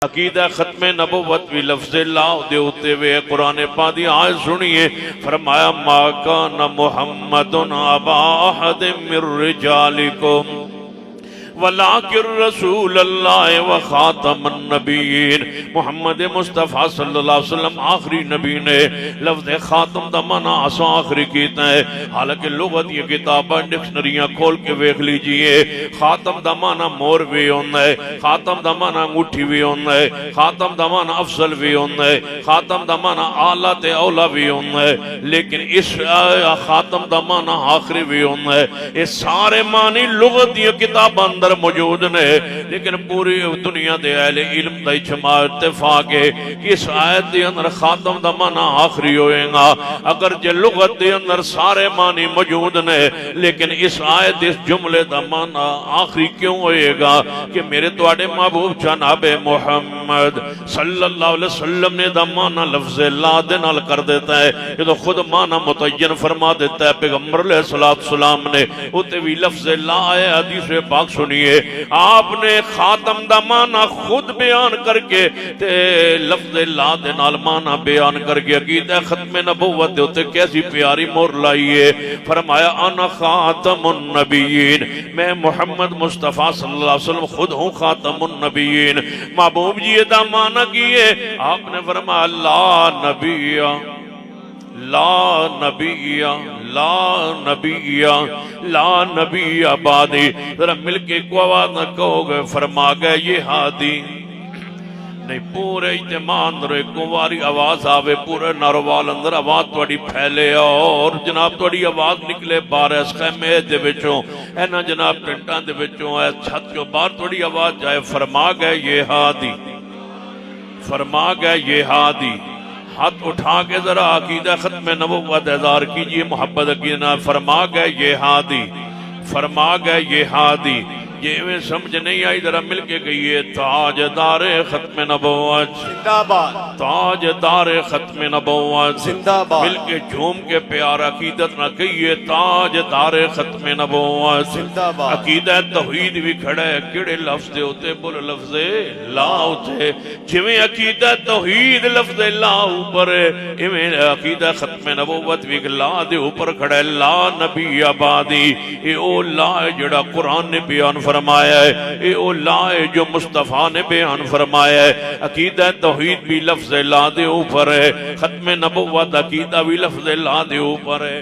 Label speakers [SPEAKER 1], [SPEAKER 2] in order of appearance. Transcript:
[SPEAKER 1] عقیدہ ختم نبوت بھی لفظ لا دے ہوتے ہوئے قرآن پاک دی آیت سنیے، فرمایا ما کان محمد ابا احد من رجالکم ولیکن رسول اللہ و خاتم النبیین۔ محمد مصطفیٰ صلی اللہ علیہ وسلم آخری نبی نے لفظ خاتم دا معنی آسان آخری کیتا ہے، حالانکہ لغت یہ کتابہ ڈکشنریاں کھول کے ویکھ لیجئے، خاتم دا معنی مور بھی ہونا ہے، خاتم دا معنی انگوٹھی بھی ہونا ہے، خاتم دا معنی افضل بھی ہونا ہے، خاتم دا معنی اعلیٰ تے اولا بھی ہونا ہے، لیکن اس خاتم دا معنی آخری بھی ہونا ہے۔ یہ سارے معنی لغت یہ کتاب اندر موجود نے، لیکن پوری دنیا دے اہل علم دا اجماع اتفاق ہے کہ اس آیت دے اندر خاتم دا معنی آخری ہوئے گا۔ اگر جے لغت دے اندر سارے معنی موجود نے، لیکن اس آیت اس جملے دا معنی آخری کیوں ہوئے گا کہ میرے تواڈے محبوب جناب محمد صلی اللہ علیہ وسلم نے دا معنی لفظ لا دے نال کر دیتا ہے، یہ تو خود معنی متعین فرما دیتا ہے۔ پیغمبر علیہ السلام نے اتے بھی لفظ لا آئے، حدیث پاک سنیے، آپ نے خاتم دا معنی خود بیان کر کے تے لفظ لا دے نال معنی بیان کر کے عقیدہ ختم نبوت دے ہوتے کیسی پیاری مور لائیے، فرمایا انا خاتم النبیین، میں محمد مصطفیٰ صلی اللہ علیہ وسلم خود ہوں خاتم النبیین۔ محبوب جی یہ دا معنی کیے، آپ نے فرمایا لا نبی لا نبی لا نبی لا نبی بعدی۔ ذرا مل کے کو آواز نہ کہو گے، فرما گئے یہ ہادی نہیں، پورے اجتماع اندر ایک واری آواز آوے، پورے ناروال اندر آواز توڑی پھیلے اور جناب توڑی آواز نکلے باہر اس خیمے دے وچوں، اے نا جناب ٹنٹاں دے وچوں، اے چھت جو باہر توڑی آواز جائے، فرما گئے یہ ہادی، فرما گئے یہ ہادی۔ ہاتھ اٹھا کے ذرا عقیدہ ختم نبوت اظہار کیجئے، محبت عقیدہ، فرما گئے یہ ہادی، فرما گئے یہ ہادی۔ یہ میں سمجھ نہیں آئی، ذرا مل کے کہیے تاجدار ختم نبوت
[SPEAKER 2] زندہ باد،
[SPEAKER 1] تاجدار ختم نبوت
[SPEAKER 2] زندہ باد،
[SPEAKER 1] مل کے جھوم کے پیار عقیدت نہ کہیے تاجدار ختم نبوت
[SPEAKER 2] زندہ باد۔
[SPEAKER 1] عقیدہ توحید بھی کھڑا ہے، کیڑے لفظ دے ہوتے بول لفظ لا ہوتے، جویں عقیدہ توحید لفظ لا اوپر ہے، ایویں عقیدہ ختم نبوت بھی لا دے اوپر کھڑا ہے۔ لا نبی آبادی، اے او لا ہے جڑا قرآن نے بیان فرمایا ہے، اے او لا ہے جو مصطفیٰ نے بیان فرمایا ہے۔ عقیدہ توحید بھی لفظ لا دے اوپر ہے، ختم نبوت عقیدہ بھی لفظ لا دے اوپر ہے۔